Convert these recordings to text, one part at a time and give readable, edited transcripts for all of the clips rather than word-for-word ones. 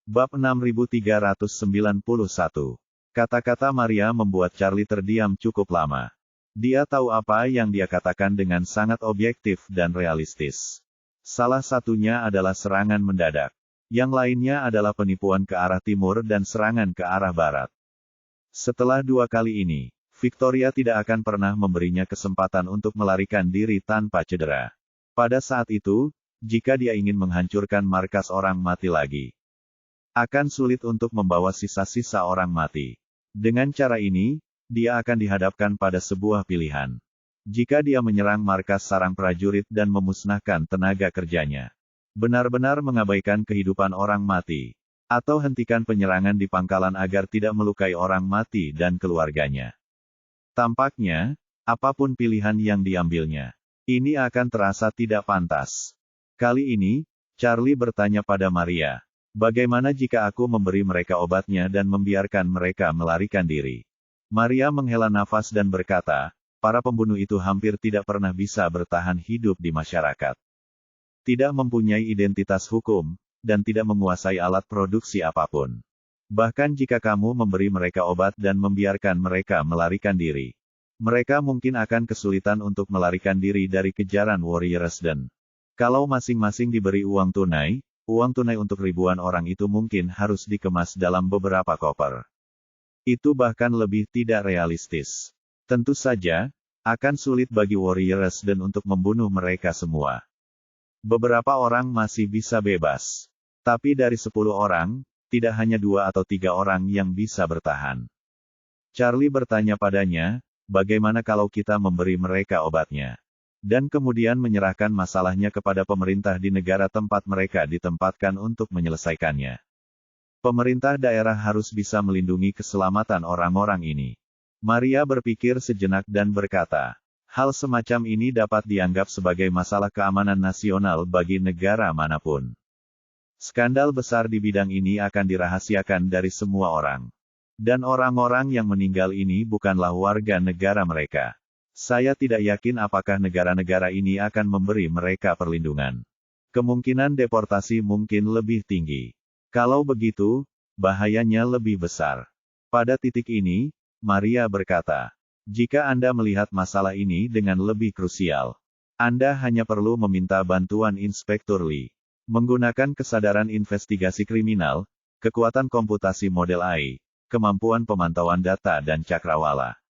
Bab 6391. Kata-kata Maria membuat Charlie terdiam cukup lama. Dia tahu apa yang dia katakan dengan sangat objektif dan realistis. Salah satunya adalah serangan mendadak. Yang lainnya adalah penipuan ke arah timur dan serangan ke arah barat. Setelah 2 kali ini, Victoria tidak akan pernah memberinya kesempatan untuk melarikan diri tanpa cedera. Pada saat itu, jika dia ingin menghancurkan markas orang mati lagi, akan sulit untuk membawa sisa-sisa orang mati. Dengan cara ini, dia akan dihadapkan pada sebuah pilihan. Jika dia menyerang markas sarang prajurit dan memusnahkan tenaga kerjanya, benar-benar mengabaikan kehidupan orang mati, atau hentikan penyerangan di pangkalan agar tidak melukai orang mati dan keluarganya. Tampaknya, apapun pilihan yang diambilnya, ini akan terasa tidak pantas. Kali ini, Charlie bertanya pada Maria, "Bagaimana jika aku memberi mereka obatnya dan membiarkan mereka melarikan diri?" Maria menghela nafas dan berkata, "Para pembunuh itu hampir tidak pernah bisa bertahan hidup di masyarakat. Tidak mempunyai identitas hukum, dan tidak menguasai alat produksi apapun. Bahkan jika kamu memberi mereka obat dan membiarkan mereka melarikan diri, mereka mungkin akan kesulitan untuk melarikan diri dari kejaran Warriors dan kalau masing-masing diberi uang tunai untuk ribuan orang itu mungkin harus dikemas dalam beberapa koper. Itu bahkan lebih tidak realistis. Tentu saja, akan sulit bagi Warriors dan untuk membunuh mereka semua. Beberapa orang masih bisa bebas. Tapi dari 10 orang, tidak hanya 2 atau 3 orang yang bisa bertahan." Charlie bertanya padanya, "Bagaimana kalau kita memberi mereka obatnya? Dan kemudian menyerahkan masalahnya kepada pemerintah di negara tempat mereka ditempatkan untuk menyelesaikannya. Pemerintah daerah harus bisa melindungi keselamatan orang-orang ini." Maria berpikir sejenak dan berkata, "Hal semacam ini dapat dianggap sebagai masalah keamanan nasional bagi negara manapun. Skandal besar di bidang ini akan dirahasiakan dari semua orang. Dan orang-orang yang meninggal ini bukanlah warga negara mereka. Saya tidak yakin apakah negara-negara ini akan memberi mereka perlindungan. Kemungkinan deportasi mungkin lebih tinggi. Kalau begitu, bahayanya lebih besar." Pada titik ini, Maria berkata, "Jika Anda melihat masalah ini dengan lebih krusial, Anda hanya perlu meminta bantuan Inspektur Lee. Menggunakan kesadaran investigasi kriminal, kekuatan komputasi model AI, kemampuan pemantauan data dan cakrawala,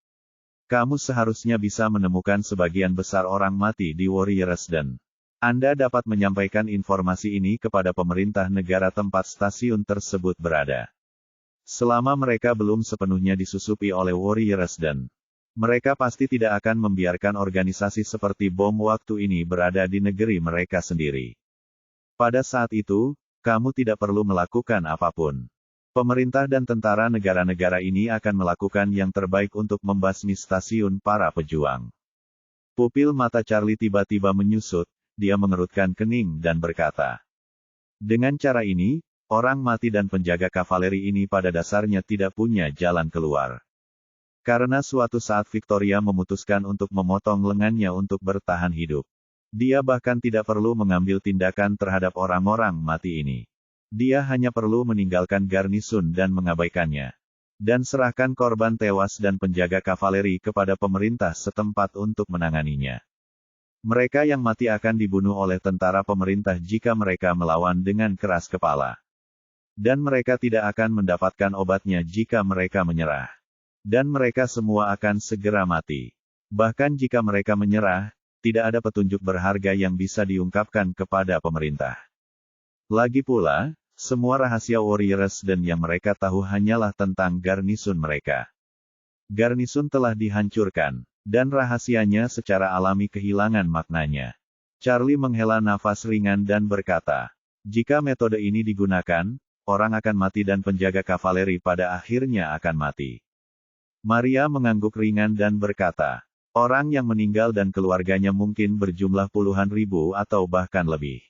kamu seharusnya bisa menemukan sebagian besar orang mati di Warriors dan Anda dapat menyampaikan informasi ini kepada pemerintah negara tempat stasiun tersebut berada. Selama mereka belum sepenuhnya disusupi oleh Warriors dan mereka pasti tidak akan membiarkan organisasi seperti bom waktu ini berada di negeri mereka sendiri. Pada saat itu, kamu tidak perlu melakukan apapun. Pemerintah dan tentara negara-negara ini akan melakukan yang terbaik untuk membasmi stasiun para pejuang." Pupil mata Charlie tiba-tiba menyusut, dia mengerutkan kening dan berkata, "Dengan cara ini, orang mati dan penjaga kavaleri ini pada dasarnya tidak punya jalan keluar. Karena suatu saat Victoria memutuskan untuk memotong lengannya untuk bertahan hidup. Dia bahkan tidak perlu mengambil tindakan terhadap orang-orang mati ini. Dia hanya perlu meninggalkan garnisun dan mengabaikannya. Dan serahkan korban tewas dan penjaga kavaleri kepada pemerintah setempat untuk menanganinya. Mereka yang mati akan dibunuh oleh tentara pemerintah jika mereka melawan dengan keras kepala. Dan mereka tidak akan mendapatkan obatnya jika mereka menyerah. Dan mereka semua akan segera mati. Bahkan jika mereka menyerah, tidak ada petunjuk berharga yang bisa diungkapkan kepada pemerintah. Lagi pula, semua rahasia Warriors dan yang mereka tahu hanyalah tentang garnisun mereka. Garnisun telah dihancurkan, dan rahasianya secara alami kehilangan maknanya." Charlie menghela nafas ringan dan berkata, "Jika metode ini digunakan, orang akan mati dan penjaga kavaleri pada akhirnya akan mati." Maria mengangguk ringan dan berkata, "Orang yang meninggal dan keluarganya mungkin berjumlah puluhan ribu atau bahkan lebih.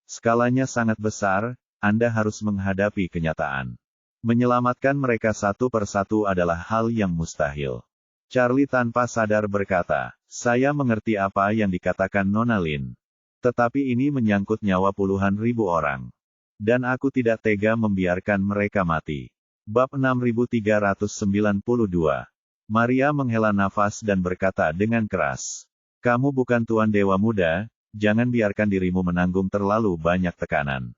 Skalanya sangat besar, Anda harus menghadapi kenyataan. Menyelamatkan mereka satu persatu adalah hal yang mustahil." Charlie tanpa sadar berkata, "Saya mengerti apa yang dikatakan Nona Lin. Tetapi ini menyangkut nyawa puluhan ribu orang. Dan aku tidak tega membiarkan mereka mati. Bab 6392. Maria menghela nafas dan berkata dengan keras. Kamu bukan Tuan Dewa Muda, jangan biarkan dirimu menanggung terlalu banyak tekanan.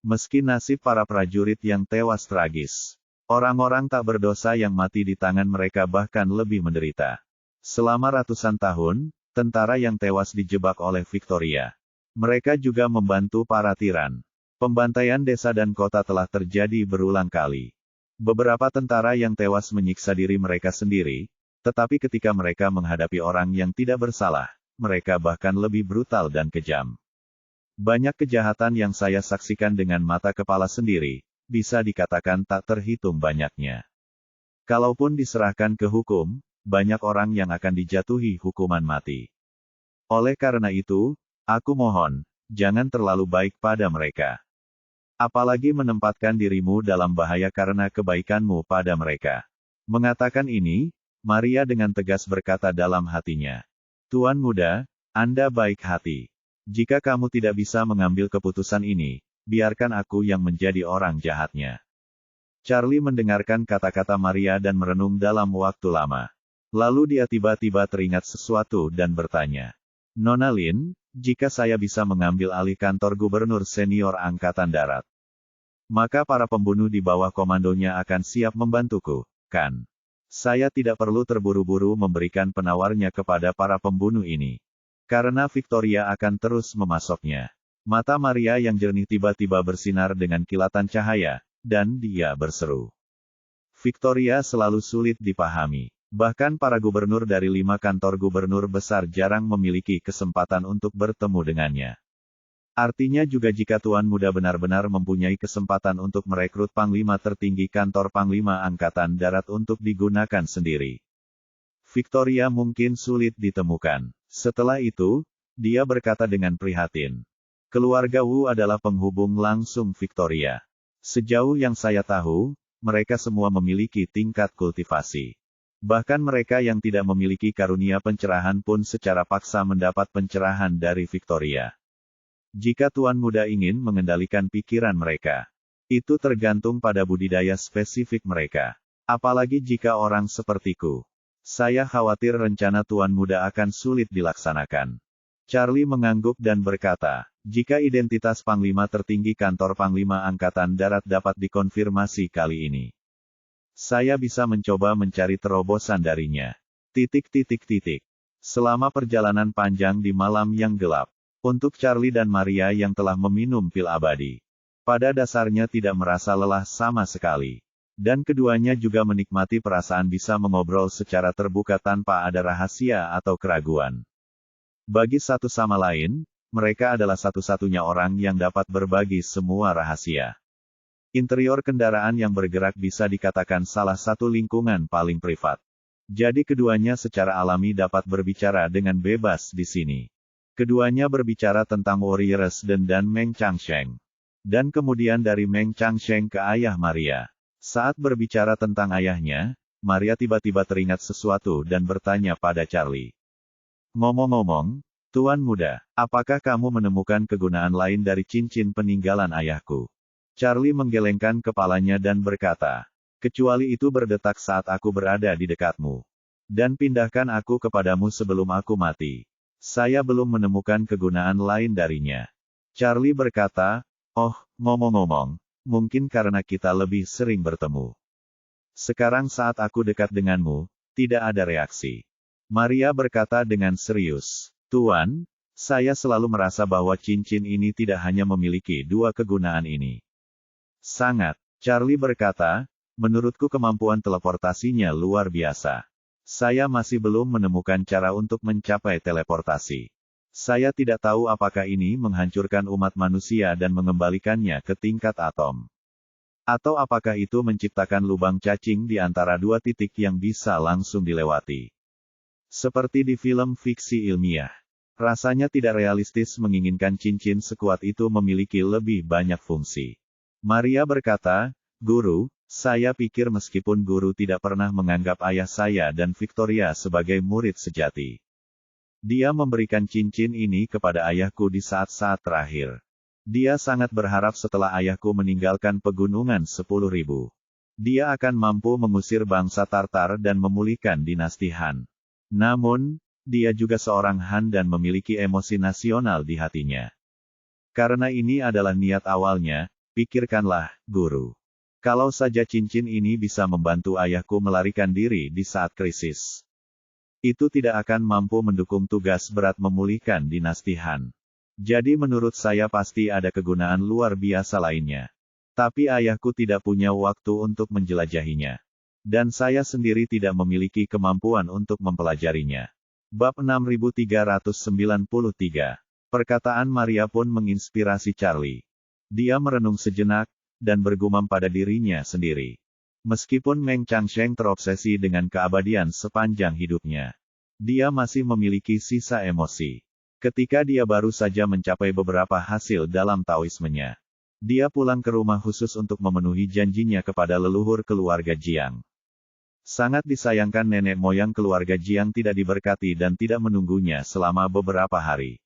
Meski nasib para prajurit yang tewas tragis. Orang-orang tak berdosa yang mati di tangan mereka bahkan lebih menderita. Selama ratusan tahun, tentara yang tewas dijebak oleh Victoria. Mereka juga membantu para tiran. Pembantaian desa dan kota telah terjadi berulang kali. Beberapa tentara yang tewas menyiksa diri mereka sendiri, tetapi ketika mereka menghadapi orang yang tidak bersalah, mereka bahkan lebih brutal dan kejam. Banyak kejahatan yang saya saksikan dengan mata kepala sendiri, bisa dikatakan tak terhitung banyaknya. Kalaupun diserahkan ke hukum, banyak orang yang akan dijatuhi hukuman mati. Oleh karena itu, aku mohon, jangan terlalu baik pada mereka. Apalagi menempatkan dirimu dalam bahaya karena kebaikanmu pada mereka. Mengatakan ini, Maria dengan tegas berkata dalam hatinya. Tuan muda, Anda baik hati. Jika kamu tidak bisa mengambil keputusan ini, biarkan aku yang menjadi orang jahatnya. Charlie mendengarkan kata-kata Maria dan merenung dalam waktu lama. Lalu dia tiba-tiba teringat sesuatu dan bertanya. Nona Lin, jika saya bisa mengambil alih kantor gubernur senior Angkatan Darat, maka para pembunuh di bawah komandonya akan siap membantuku, kan? Saya tidak perlu terburu-buru memberikan penawarnya kepada para pembunuh ini. Karena Victoria akan terus memasoknya. Mata Maria yang jernih tiba-tiba bersinar dengan kilatan cahaya, dan dia berseru. Victoria selalu sulit dipahami. Bahkan para gubernur dari 5 kantor gubernur besar jarang memiliki kesempatan untuk bertemu dengannya. Artinya juga jika Tuan Muda benar-benar mempunyai kesempatan untuk merekrut Panglima tertinggi kantor Panglima Angkatan Darat untuk digunakan sendiri, Victoria mungkin sulit ditemukan. Setelah itu, dia berkata dengan prihatin. Keluarga Wu adalah penghubung langsung Victoria. Sejauh yang saya tahu, mereka semua memiliki tingkat kultivasi. Bahkan mereka yang tidak memiliki karunia pencerahan pun secara paksa mendapat pencerahan dari Victoria. Jika Tuan Muda ingin mengendalikan pikiran mereka, itu tergantung pada budidaya spesifik mereka. Apalagi jika orang sepertiku. Saya khawatir rencana Tuan Muda akan sulit dilaksanakan. Charlie mengangguk dan berkata, jika identitas Panglima tertinggi kantor Panglima Angkatan Darat dapat dikonfirmasi kali ini, saya bisa mencoba mencari terobosan darinya. Selama perjalanan panjang di malam yang gelap, untuk Charlie dan Maria yang telah meminum pil abadi, pada dasarnya tidak merasa lelah sama sekali. Dan keduanya juga menikmati perasaan bisa mengobrol secara terbuka tanpa ada rahasia atau keraguan. Bagi satu sama lain, mereka adalah satu-satunya orang yang dapat berbagi semua rahasia. Interior kendaraan yang bergerak bisa dikatakan salah satu lingkungan paling privat. Jadi keduanya secara alami dapat berbicara dengan bebas di sini. Keduanya berbicara tentang Warriors dan Meng Changsheng. Dan kemudian dari Meng Changsheng ke ayah Maria. Saat berbicara tentang ayahnya, Maria tiba-tiba teringat sesuatu dan bertanya pada Charlie. Ngomong-ngomong, Tuan Muda, apakah kamu menemukan kegunaan lain dari cincin peninggalan ayahku? Charlie menggelengkan kepalanya dan berkata, kecuali itu berdetak saat aku berada di dekatmu. Dan pindahkan aku kepadamu sebelum aku mati. Saya belum menemukan kegunaan lain darinya. Charlie berkata, oh, ngomong-ngomong, mungkin karena kita lebih sering bertemu. Sekarang saat aku dekat denganmu, tidak ada reaksi. Maria berkata dengan serius, Tuan, saya selalu merasa bahwa cincin ini tidak hanya memiliki 2 kegunaan ini. Sangat, Charlie berkata, menurutku kemampuan teleportasinya luar biasa. Saya masih belum menemukan cara untuk mencapai teleportasi. Saya tidak tahu apakah ini menghancurkan umat manusia dan mengembalikannya ke tingkat atom. Atau apakah itu menciptakan lubang cacing di antara 2 titik yang bisa langsung dilewati. Seperti di film fiksi ilmiah. Rasanya tidak realistis menginginkan cincin sekuat itu memiliki lebih banyak fungsi. Maria berkata, Guru, saya pikir meskipun guru tidak pernah menganggap ayah saya dan Victoria sebagai murid sejati, dia memberikan cincin ini kepada ayahku di saat-saat terakhir. Dia sangat berharap setelah ayahku meninggalkan pegunungan 10.000. Dia akan mampu mengusir bangsa Tartar dan memulihkan dinasti Han. Namun, dia juga seorang Han dan memiliki emosi nasional di hatinya. Karena ini adalah niat awalnya, pikirkanlah, guru. Kalau saja cincin ini bisa membantu ayahku melarikan diri di saat krisis. Itu tidak akan mampu mendukung tugas berat memulihkan dinasti Han. Jadi menurut saya pasti ada kegunaan luar biasa lainnya. Tapi ayahku tidak punya waktu untuk menjelajahinya. Dan saya sendiri tidak memiliki kemampuan untuk mempelajarinya. Bab 6393. Perkataan Maria pun menginspirasi Charlie. Dia merenung sejenak, dan bergumam pada dirinya sendiri. Meskipun Meng Changsheng terobsesi dengan keabadian sepanjang hidupnya, dia masih memiliki sisa emosi. Ketika dia baru saja mencapai beberapa hasil dalam Taoismenya, dia pulang ke rumah khusus untuk memenuhi janjinya kepada leluhur keluarga Jiang. Sangat disayangkan nenek moyang keluarga Jiang tidak diberkati dan tidak menunggunya selama beberapa hari.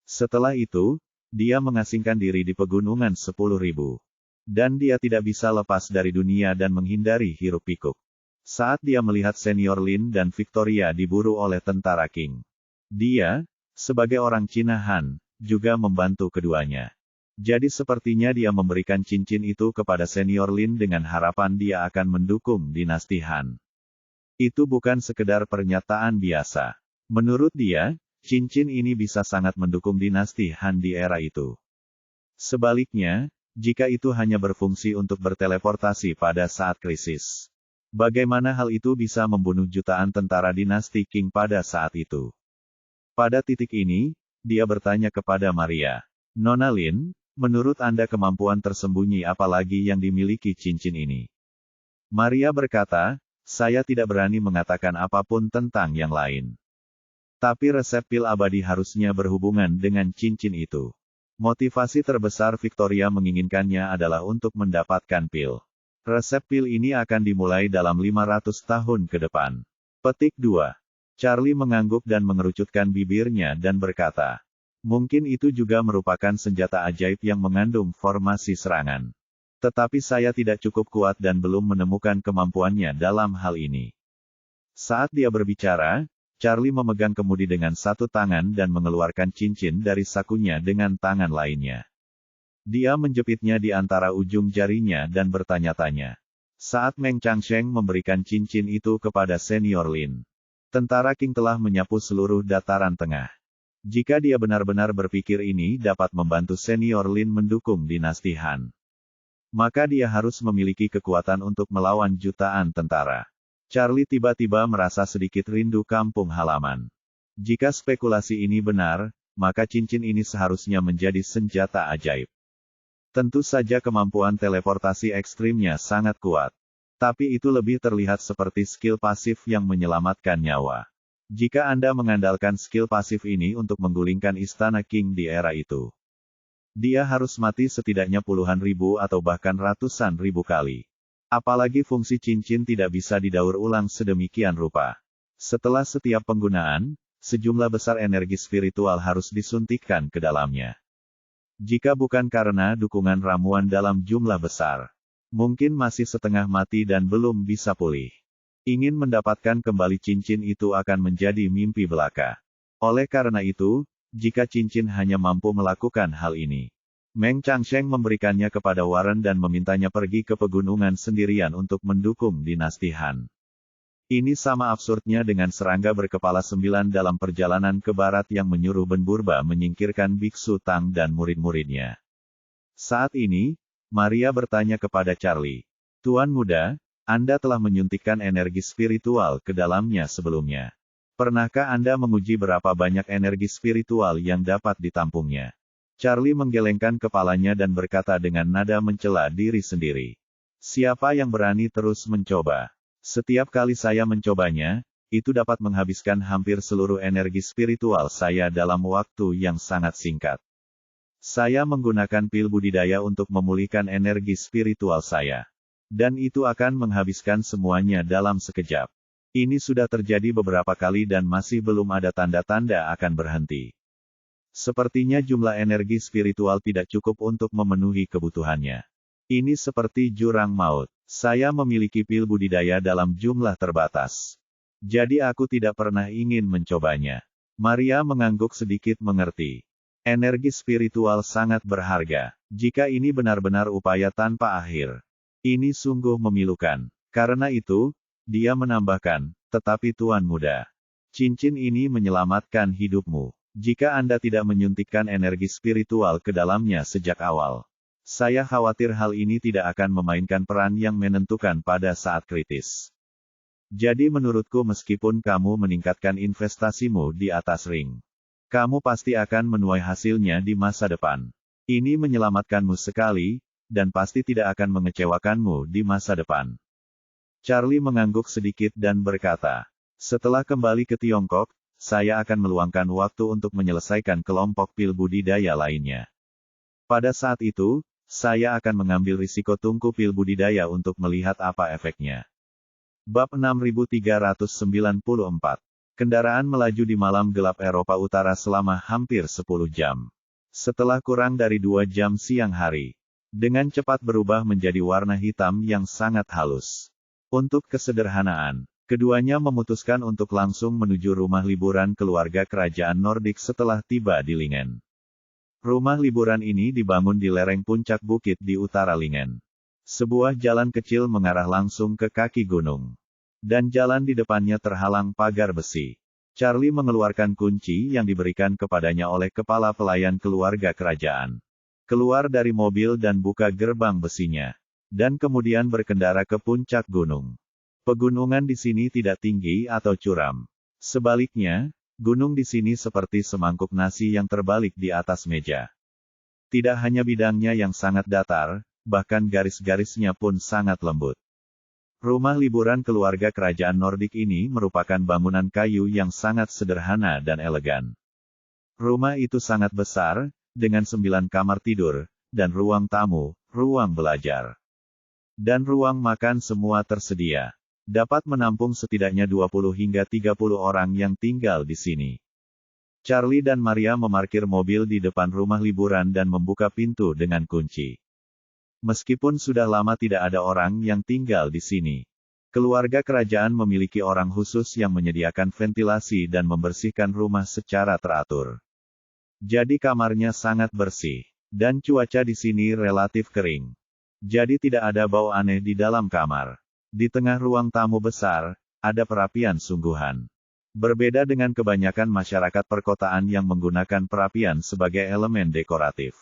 Setelah itu, dia mengasingkan diri di pegunungan 10.000. Dan dia tidak bisa lepas dari dunia dan menghindari hiruk-pikuk. Saat dia melihat senior Lin dan Victoria diburu oleh tentara Qing, dia, sebagai orang Cina Han, juga membantu keduanya. Jadi sepertinya dia memberikan cincin itu kepada senior Lin dengan harapan dia akan mendukung dinasti Han. Itu bukan sekedar pernyataan biasa. Menurut dia, cincin ini bisa sangat mendukung dinasti Han di era itu. Sebaliknya, jika itu hanya berfungsi untuk berteleportasi pada saat krisis, bagaimana hal itu bisa membunuh jutaan tentara dinasti Qing pada saat itu? Pada titik ini, dia bertanya kepada Maria, "Nona Lin, menurut Anda kemampuan tersembunyi apa lagi yang dimiliki cincin ini?" Maria berkata, "Saya tidak berani mengatakan apapun tentang yang lain. Tapi resep pil abadi harusnya berhubungan dengan cincin itu. Motivasi terbesar Victoria menginginkannya adalah untuk mendapatkan pil. Resep pil ini akan dimulai dalam 500 tahun ke depan." Petik 2. Charlie mengangguk dan mengerucutkan bibirnya dan berkata, "Mungkin itu juga merupakan senjata ajaib yang mengandung formasi serangan. Tetapi saya tidak cukup kuat dan belum menemukan kemampuannya dalam hal ini." Saat dia berbicara, Charlie memegang kemudi dengan satu tangan dan mengeluarkan cincin dari sakunya dengan tangan lainnya. Dia menjepitnya di antara ujung jarinya dan bertanya-tanya. Saat Meng Changsheng memberikan cincin itu kepada senior Lin, tentara Qing telah menyapu seluruh dataran tengah. Jika dia benar-benar berpikir ini dapat membantu senior Lin mendukung dinasti Han, maka dia harus memiliki kekuatan untuk melawan jutaan tentara. Charlie tiba-tiba merasa sedikit rindu kampung halaman. Jika spekulasi ini benar, maka cincin ini seharusnya menjadi senjata ajaib. Tentu saja kemampuan teleportasi ekstrimnya sangat kuat. Tapi itu lebih terlihat seperti skill pasif yang menyelamatkan nyawa. Jika Anda mengandalkan skill pasif ini untuk menggulingkan istana Qing di era itu, dia harus mati setidaknya puluhan ribu atau bahkan ratusan ribu kali. Apalagi fungsi cincin tidak bisa didaur ulang sedemikian rupa. Setelah setiap penggunaan, sejumlah besar energi spiritual harus disuntikkan ke dalamnya. Jika bukan karena dukungan ramuan dalam jumlah besar, mungkin masih setengah mati dan belum bisa pulih. Ingin mendapatkan kembali cincin itu akan menjadi mimpi belaka. Oleh karena itu, jika cincin hanya mampu melakukan hal ini, Meng Changsheng memberikannya kepada Warren dan memintanya pergi ke pegunungan sendirian untuk mendukung dinasti Han. Ini sama absurdnya dengan serangga berkepala 9 dalam perjalanan ke barat yang menyuruh Ben Burba menyingkirkan Biksu Tang dan murid-muridnya. Saat ini, Maria bertanya kepada Charlie, "Tuan muda, Anda telah menyuntikkan energi spiritual ke dalamnya sebelumnya. Pernahkah Anda menguji berapa banyak energi spiritual yang dapat ditampungnya?" Charlie menggelengkan kepalanya dan berkata dengan nada mencela diri sendiri, "Siapa yang berani terus mencoba? Setiap kali saya mencobanya, itu dapat menghabiskan hampir seluruh energi spiritual saya dalam waktu yang sangat singkat. Saya menggunakan pil budidaya untuk memulihkan energi spiritual saya. Dan itu akan menghabiskan semuanya dalam sekejap. Ini sudah terjadi beberapa kali dan masih belum ada tanda-tanda akan berhenti. Sepertinya jumlah energi spiritual tidak cukup untuk memenuhi kebutuhannya. Ini seperti jurang maut. Saya memiliki pil budidaya dalam jumlah terbatas. Jadi aku tidak pernah ingin mencobanya. Maria mengangguk sedikit mengerti. Energi spiritual sangat berharga. Jika ini benar-benar upaya tanpa akhir. Ini sungguh memilukan. Karena itu, dia menambahkan, tetapi Tuan Muda, cincin ini menyelamatkan hidupmu. Jika Anda tidak menyuntikkan energi spiritual ke dalamnya sejak awal, saya khawatir hal ini tidak akan memainkan peran yang menentukan pada saat kritis. Jadi menurutku meskipun kamu meningkatkan investasimu di atas ring, kamu pasti akan menuai hasilnya di masa depan. Ini menyelamatkanmu sekali, dan pasti tidak akan mengecewakanmu di masa depan. Charlie mengangguk sedikit dan berkata, setelah kembali ke Tiongkok, saya akan meluangkan waktu untuk menyelesaikan kelompok pil budidaya lainnya. Pada saat itu, saya akan mengambil risiko tungku pil budidaya untuk melihat apa efeknya. Bab 6394. Kendaraan melaju di malam gelap Eropa Utara selama hampir 10 jam. Setelah kurang dari 2 jam siang hari, dengan cepat berubah menjadi warna hitam yang sangat halus. Untuk kesederhanaan, keduanya memutuskan untuk langsung menuju rumah liburan keluarga kerajaan Nordik setelah tiba di Lingen. Rumah liburan ini dibangun di lereng puncak bukit di utara Lingen. Sebuah jalan kecil mengarah langsung ke kaki gunung. Dan jalan di depannya terhalang pagar besi. Charlie mengeluarkan kunci yang diberikan kepadanya oleh kepala pelayan keluarga kerajaan. Keluar dari mobil dan buka gerbang besinya. Dan kemudian berkendara ke puncak gunung. Pegunungan di sini tidak tinggi atau curam. Sebaliknya, gunung di sini seperti semangkuk nasi yang terbalik di atas meja. Tidak hanya bidangnya yang sangat datar, bahkan garis-garisnya pun sangat lembut. Rumah liburan keluarga kerajaan Nordik ini merupakan bangunan kayu yang sangat sederhana dan elegan. Rumah itu sangat besar, dengan 9 kamar tidur, dan ruang tamu, ruang belajar, dan ruang makan semua tersedia. Dapat menampung setidaknya 20 hingga 30 orang yang tinggal di sini. Charlie dan Maria memarkir mobil di depan rumah liburan dan membuka pintu dengan kunci. Meskipun sudah lama tidak ada orang yang tinggal di sini, keluarga kerajaan memiliki orang khusus yang menyediakan ventilasi dan membersihkan rumah secara teratur. Jadi kamarnya sangat bersih, dan cuaca di sini relatif kering. Jadi tidak ada bau aneh di dalam kamar. Di tengah ruang tamu besar, ada perapian sungguhan. Berbeda dengan kebanyakan masyarakat perkotaan yang menggunakan perapian sebagai elemen dekoratif.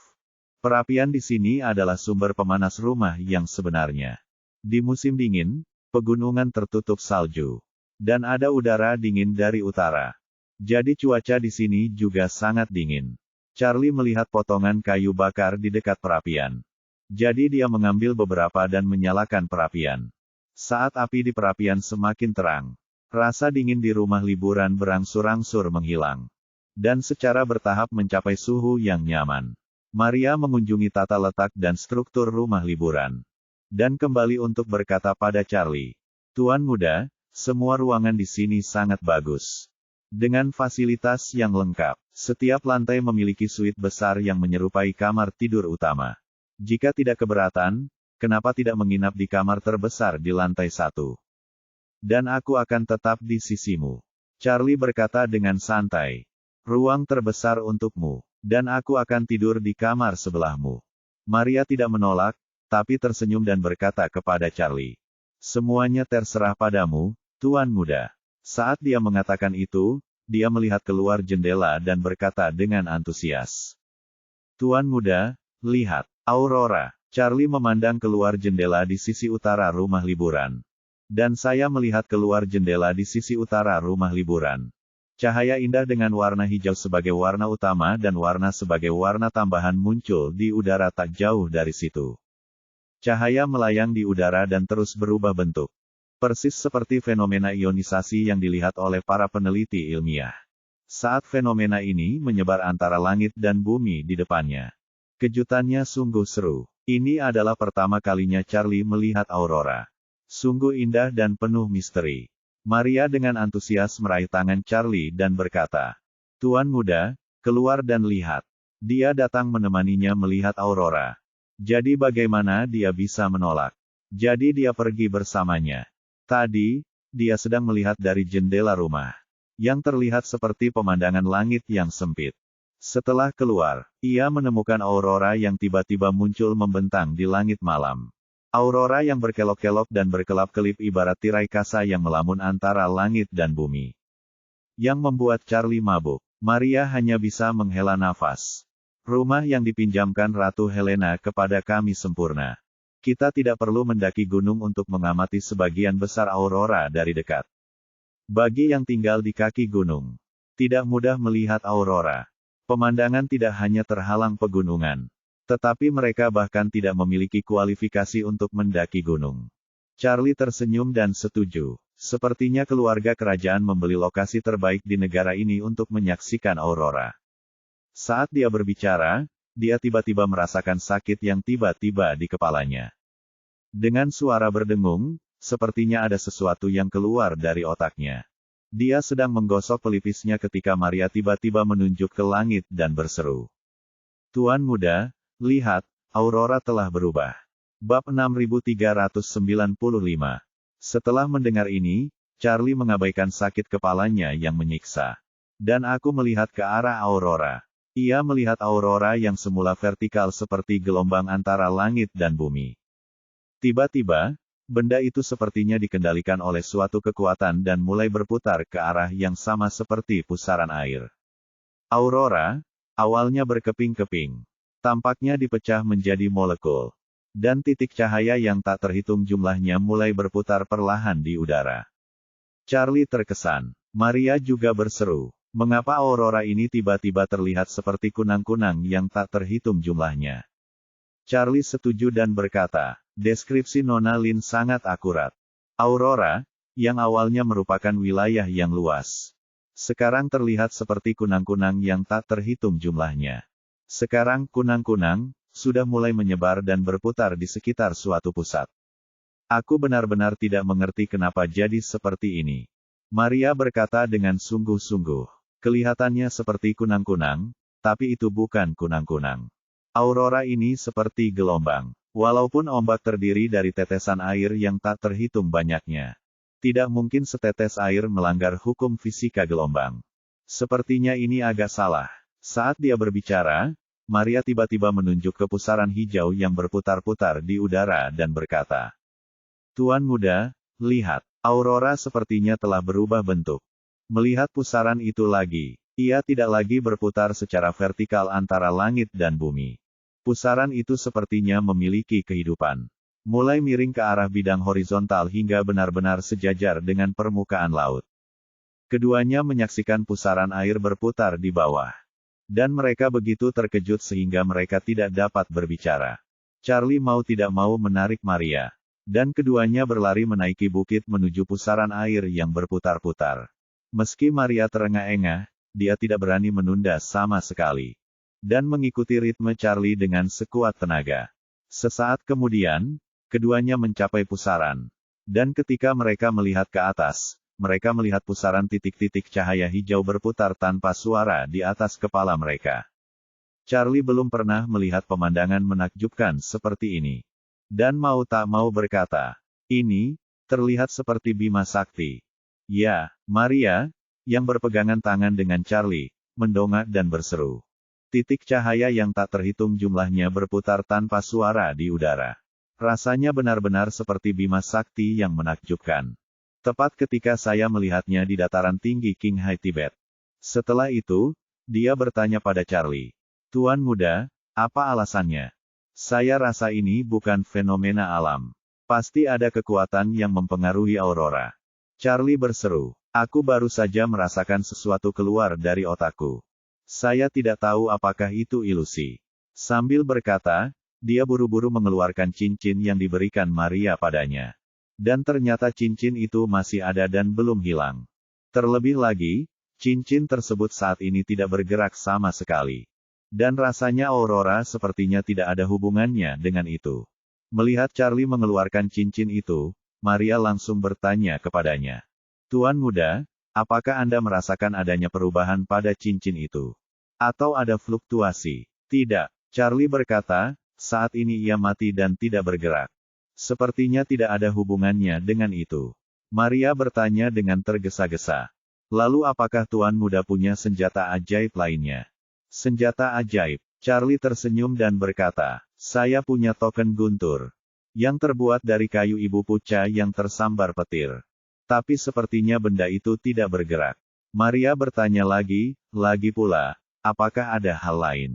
Perapian di sini adalah sumber pemanas rumah yang sebenarnya. Di musim dingin, pegunungan tertutup salju. Dan ada udara dingin dari utara. Jadi cuaca di sini juga sangat dingin. Charlie melihat potongan kayu bakar di dekat perapian. Jadi dia mengambil beberapa dan menyalakan perapian. Saat api di perapian semakin terang, rasa dingin di rumah liburan berangsur-angsur menghilang. Dan secara bertahap mencapai suhu yang nyaman. Maria mengunjungi tata letak dan struktur rumah liburan. Dan kembali untuk berkata pada Charlie, Tuan Muda, semua ruangan di sini sangat bagus. Dengan fasilitas yang lengkap, setiap lantai memiliki suite besar yang menyerupai kamar tidur utama. Jika tidak keberatan, kenapa tidak menginap di kamar terbesar di lantai 1? Dan aku akan tetap di sisimu. Charlie berkata dengan santai. Ruang terbesar untukmu, dan aku akan tidur di kamar sebelahmu. Maria tidak menolak, tapi tersenyum dan berkata kepada Charlie. Semuanya terserah padamu, Tuan Muda. Saat dia mengatakan itu, dia melihat keluar jendela dan berkata dengan antusias. Tuan Muda, lihat, Aurora. Charlie memandang keluar jendela di sisi utara rumah liburan. Dan saya melihat keluar jendela di sisi utara rumah liburan. Cahaya indah dengan warna hijau sebagai warna utama dan warna sebagai warna tambahan muncul di udara tak jauh dari situ. Cahaya melayang di udara dan terus berubah bentuk. Persis seperti fenomena ionisasi yang dilihat oleh para peneliti ilmiah. Saat fenomena ini menyebar antara langit dan bumi di depannya. Kejutannya sungguh seru. Ini adalah pertama kalinya Charlie melihat aurora. Sungguh indah dan penuh misteri. Maria dengan antusias meraih tangan Charlie dan berkata, Tuan Muda, Keluar dan lihat. Dia datang menemaninya melihat aurora. Jadi bagaimana dia bisa menolak? Jadi dia pergi bersamanya. Tadi, dia sedang melihat dari jendela rumah. Yang terlihat seperti pemandangan langit yang sempit. Setelah keluar, ia menemukan aurora yang tiba-tiba muncul membentang di langit malam. Aurora yang berkelok-kelok dan berkelap-kelip ibarat tirai kasa yang melamun antara langit dan bumi. Yang membuat Charlie mabuk. Maria hanya bisa menghela nafas. Rumah yang dipinjamkan Ratu Helena kepada kami sempurna. Kita tidak perlu mendaki gunung untuk mengamati sebagian besar aurora dari dekat. Bagi yang tinggal di kaki gunung, tidak mudah melihat aurora. Pemandangan tidak hanya terhalang pegunungan, tetapi mereka bahkan tidak memiliki kualifikasi untuk mendaki gunung. Charlie tersenyum dan setuju. Sepertinya keluarga kerajaan membeli lokasi terbaik di negara ini untuk menyaksikan aurora. Saat dia berbicara, dia tiba-tiba merasakan sakit yang tiba-tiba di kepalanya. Dengan suara berdengung, sepertinya ada sesuatu yang keluar dari otaknya. Dia sedang menggosok pelipisnya ketika Maria tiba-tiba menunjuk ke langit dan berseru. Tuan muda, lihat, aurora telah berubah. Bab 6395. Setelah mendengar ini, Charlie mengabaikan sakit kepalanya yang menyiksa. Dan aku melihat ke arah aurora. Ia melihat aurora yang semula vertikal seperti gelombang antara langit dan bumi. Tiba-tiba, benda itu sepertinya dikendalikan oleh suatu kekuatan dan mulai berputar ke arah yang sama seperti pusaran air. Aurora, awalnya berkeping-keping, tampaknya dipecah menjadi molekul. Dan titik cahaya yang tak terhitung jumlahnya mulai berputar perlahan di udara. Charlie terkesan. Maria juga berseru. Mengapa aurora ini tiba-tiba terlihat seperti kunang-kunang yang tak terhitung jumlahnya? Charlie setuju dan berkata, deskripsi Nona Lin sangat akurat. Aurora, yang awalnya merupakan wilayah yang luas, sekarang terlihat seperti kunang-kunang yang tak terhitung jumlahnya. Sekarang kunang-kunang sudah mulai menyebar dan berputar di sekitar suatu pusat. Aku benar-benar tidak mengerti kenapa jadi seperti ini. Maria berkata dengan sungguh-sungguh. Kelihatannya seperti kunang-kunang, tapi itu bukan kunang-kunang. Aurora ini seperti gelombang. Walaupun ombak terdiri dari tetesan air yang tak terhitung banyaknya. Tidak mungkin setetes air melanggar hukum fisika gelombang. Sepertinya ini agak salah. Saat dia berbicara, Maria tiba-tiba menunjuk ke pusaran hijau yang berputar-putar di udara dan berkata, Tuan muda, lihat, aurora sepertinya telah berubah bentuk. Melihat pusaran itu lagi, ia tidak lagi berputar secara vertikal antara langit dan bumi. Pusaran itu sepertinya memiliki kehidupan. Mulai miring ke arah bidang horizontal hingga benar-benar sejajar dengan permukaan laut. Keduanya menyaksikan pusaran air berputar di bawah. Dan mereka begitu terkejut sehingga mereka tidak dapat berbicara. Charlie mau tidak mau menarik Maria. Dan keduanya berlari menaiki bukit menuju pusaran air yang berputar-putar. Meski Maria terengah-engah, dia tidak berani menunda sama sekali. Dan mengikuti ritme Charlie dengan sekuat tenaga. Sesaat kemudian, keduanya mencapai pusaran. Dan ketika mereka melihat ke atas, mereka melihat pusaran titik-titik cahaya hijau berputar tanpa suara di atas kepala mereka. Charlie belum pernah melihat pemandangan menakjubkan seperti ini. Dan mau tak mau berkata, ini, terlihat seperti Bima Sakti. Ya, Maria, yang berpegangan tangan dengan Charlie, mendongak dan berseru. Titik cahaya yang tak terhitung jumlahnya berputar tanpa suara di udara. Rasanya benar-benar seperti Bima Sakti yang menakjubkan. Tepat ketika saya melihatnya di dataran tinggi Qinghai Tibet. Setelah itu, dia bertanya pada Charlie. Tuan muda, apa alasannya? Saya rasa ini bukan fenomena alam. Pasti ada kekuatan yang mempengaruhi aurora. Charlie berseru. Aku baru saja merasakan sesuatu keluar dari otakku. Saya tidak tahu apakah itu ilusi. Sambil berkata, dia buru-buru mengeluarkan cincin yang diberikan Maria padanya. Dan ternyata cincin itu masih ada dan belum hilang. Terlebih lagi, cincin tersebut saat ini tidak bergerak sama sekali. Dan rasanya aurora sepertinya tidak ada hubungannya dengan itu. Melihat Charlie mengeluarkan cincin itu, Maria langsung bertanya kepadanya. Tuan muda, apakah Anda merasakan adanya perubahan pada cincin itu? Atau ada fluktuasi? Tidak. Charlie berkata, saat ini ia mati dan tidak bergerak. Sepertinya tidak ada hubungannya dengan itu. Maria bertanya dengan tergesa-gesa. Lalu apakah Tuan Muda punya senjata ajaib lainnya? Senjata ajaib. Charlie tersenyum dan berkata, saya punya token guntur. Yang terbuat dari kayu ibu puca yang tersambar petir. Tapi sepertinya benda itu tidak bergerak. Maria bertanya lagi pula, apakah ada hal lain?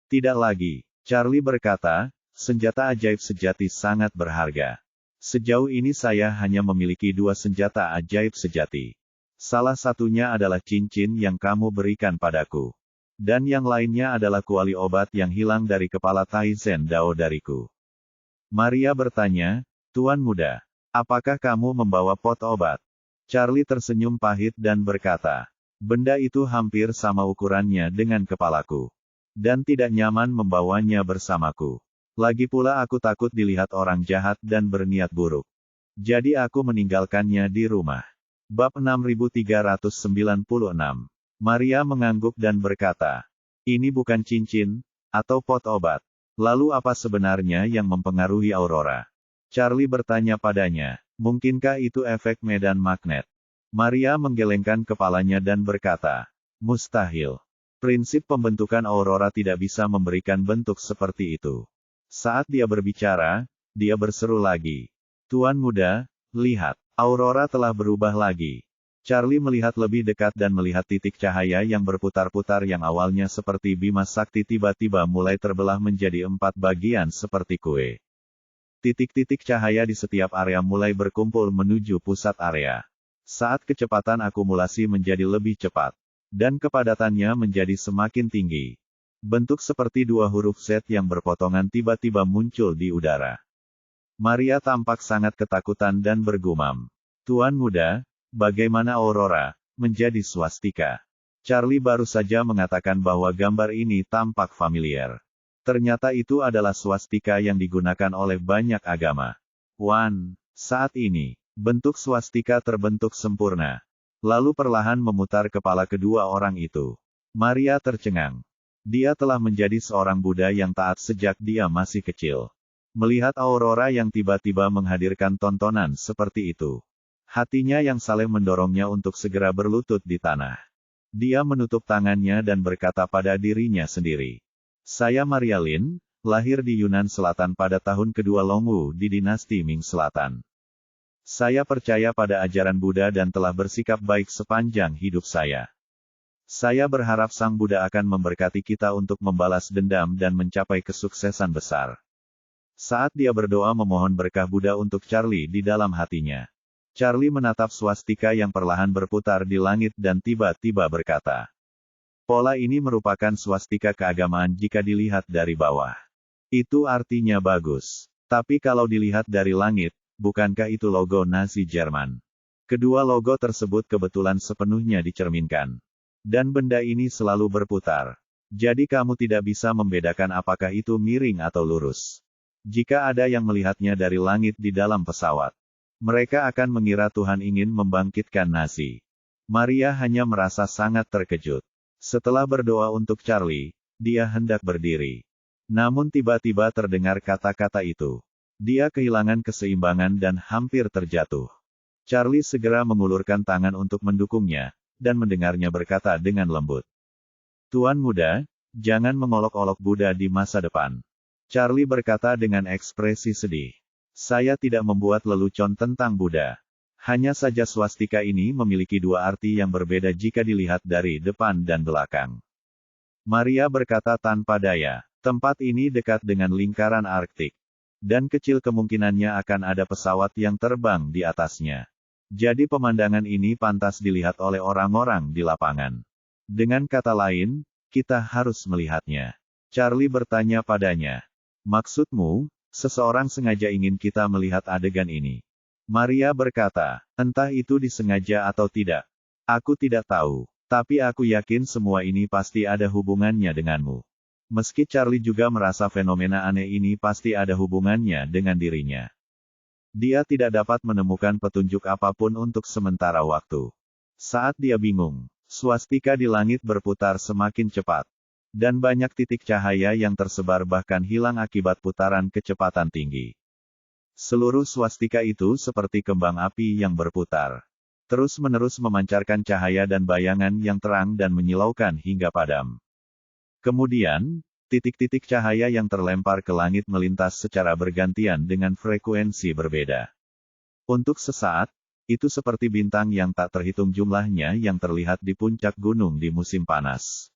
Tidak lagi. Charlie berkata, senjata ajaib sejati sangat berharga. Sejauh ini saya hanya memiliki 2 senjata ajaib sejati. Salah satunya adalah cincin yang kamu berikan padaku. Dan yang lainnya adalah kuali obat yang hilang dari kepala Taizen Dao dariku. Maria bertanya, Tuan Muda, apakah kamu membawa pot obat? Charlie tersenyum pahit dan berkata, benda itu hampir sama ukurannya dengan kepalaku. Dan tidak nyaman membawanya bersamaku. Lagi pula aku takut dilihat orang jahat dan berniat buruk. Jadi aku meninggalkannya di rumah. Bab 6396. Maria mengangguk dan berkata, ini bukan cincin, atau pot obat. Lalu apa sebenarnya yang mempengaruhi Aurora? Charlie bertanya padanya, mungkinkah itu efek medan magnet? Maria menggelengkan kepalanya dan berkata, mustahil. Prinsip pembentukan Aurora tidak bisa memberikan bentuk seperti itu. Saat dia berbicara, dia berseru lagi. Tuan Muda, lihat, Aurora telah berubah lagi. Charlie melihat lebih dekat dan melihat titik cahaya yang berputar-putar yang awalnya seperti bima sakti tiba-tiba mulai terbelah menjadi 4 bagian seperti kue. Titik-titik cahaya di setiap area mulai berkumpul menuju pusat area. Saat kecepatan akumulasi menjadi lebih cepat. Dan kepadatannya menjadi semakin tinggi. Bentuk seperti 2 huruf Z yang berpotongan tiba-tiba muncul di udara. Maria tampak sangat ketakutan dan bergumam. Tuan Muda, bagaimana Aurora menjadi swastika? Charlie baru saja mengatakan bahwa gambar ini tampak familiar. Ternyata itu adalah swastika yang digunakan oleh banyak agama. Saat ini, bentuk swastika terbentuk sempurna. Lalu perlahan memutar kepala kedua orang itu. Maria tercengang. Dia telah menjadi seorang Buddha yang taat sejak dia masih kecil. Melihat Aurora yang tiba-tiba menghadirkan tontonan seperti itu. Hatinya yang saleh mendorongnya untuk segera berlutut di tanah. Dia menutup tangannya dan berkata pada dirinya sendiri. Saya Maria Lin, lahir di Yunan Selatan pada tahun kedua Longwu di dinasti Ming Selatan. Saya percaya pada ajaran Buddha dan telah bersikap baik sepanjang hidup saya. Saya berharap Sang Buddha akan memberkati kita untuk membalas dendam dan mencapai kesuksesan besar. Saat dia berdoa memohon berkah Buddha untuk Charlie di dalam hatinya. Charlie menatap swastika yang perlahan berputar di langit dan tiba-tiba berkata. Pola ini merupakan swastika keagamaan jika dilihat dari bawah. Itu artinya bagus. Tapi kalau dilihat dari langit, bukankah itu logo Nazi Jerman? Kedua logo tersebut kebetulan sepenuhnya dicerminkan. Dan benda ini selalu berputar. Jadi kamu tidak bisa membedakan apakah itu miring atau lurus. Jika ada yang melihatnya dari langit di dalam pesawat, mereka akan mengira Tuhan ingin membangkitkan Nazi. Maria hanya merasa sangat terkejut. Setelah berdoa untuk Charlie, dia hendak berdiri. Namun tiba-tiba terdengar kata-kata itu. Dia kehilangan keseimbangan dan hampir terjatuh. Charlie segera mengulurkan tangan untuk mendukungnya, dan mendengarnya berkata dengan lembut. Tuan Muda, jangan mengolok-olok Buddha di masa depan. Charlie berkata dengan ekspresi sedih. Saya tidak membuat lelucon tentang Buddha. Hanya saja swastika ini memiliki 2 arti yang berbeda jika dilihat dari depan dan belakang. Maria berkata tanpa daya, tempat ini dekat dengan lingkaran Arktik. Dan kecil kemungkinannya akan ada pesawat yang terbang di atasnya. Jadi pemandangan ini pantas dilihat oleh orang-orang di lapangan. Dengan kata lain, kita harus melihatnya. Charlie bertanya padanya. Maksudmu, seseorang sengaja ingin kita melihat adegan ini? Maria berkata, entah itu disengaja atau tidak. Aku tidak tahu. Tapi aku yakin semua ini pasti ada hubungannya denganmu. Meski Charlie juga merasa fenomena aneh ini pasti ada hubungannya dengan dirinya. Dia tidak dapat menemukan petunjuk apapun untuk sementara waktu. Saat dia bingung, swastika di langit berputar semakin cepat. Dan banyak titik cahaya yang tersebar bahkan hilang akibat putaran kecepatan tinggi. Seluruh swastika itu seperti kembang api yang berputar. Terus-menerus memancarkan cahaya dan bayangan yang terang dan menyilaukan hingga padam. Kemudian, titik-titik cahaya yang terlempar ke langit melintas secara bergantian dengan frekuensi berbeda. Untuk sesaat, itu seperti bintang yang tak terhitung jumlahnya yang terlihat di puncak gunung di musim panas.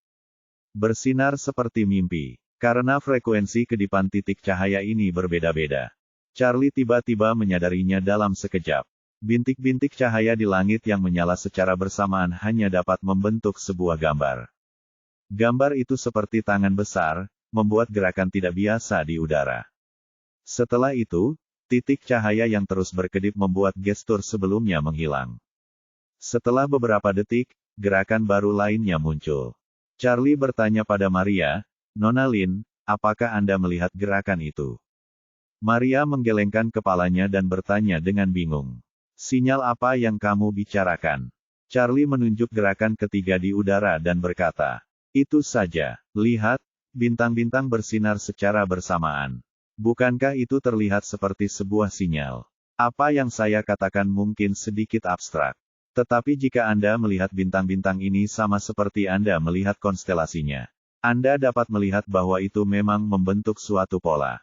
Bersinar seperti mimpi, karena frekuensi kedipan titik cahaya ini berbeda-beda. Charlie tiba-tiba menyadarinya dalam sekejap. Bintik-bintik cahaya di langit yang menyala secara bersamaan hanya dapat membentuk sebuah gambar. Gambar itu seperti tangan besar, membuat gerakan tidak biasa di udara. Setelah itu, titik cahaya yang terus berkedip membuat gestur sebelumnya menghilang. Setelah beberapa detik, gerakan baru lainnya muncul. Charlie bertanya pada Maria, "Nona Lin, apakah Anda melihat gerakan itu?" Maria menggelengkan kepalanya dan bertanya dengan bingung. "Sinyal apa yang kamu bicarakan?" Charlie menunjuk gerakan ketiga di udara dan berkata, "Itu saja, lihat, bintang-bintang bersinar secara bersamaan. Bukankah itu terlihat seperti sebuah sinyal? Apa yang saya katakan mungkin sedikit abstrak. Tetapi jika Anda melihat bintang-bintang ini sama seperti Anda melihat konstelasinya, Anda dapat melihat bahwa itu memang membentuk suatu pola.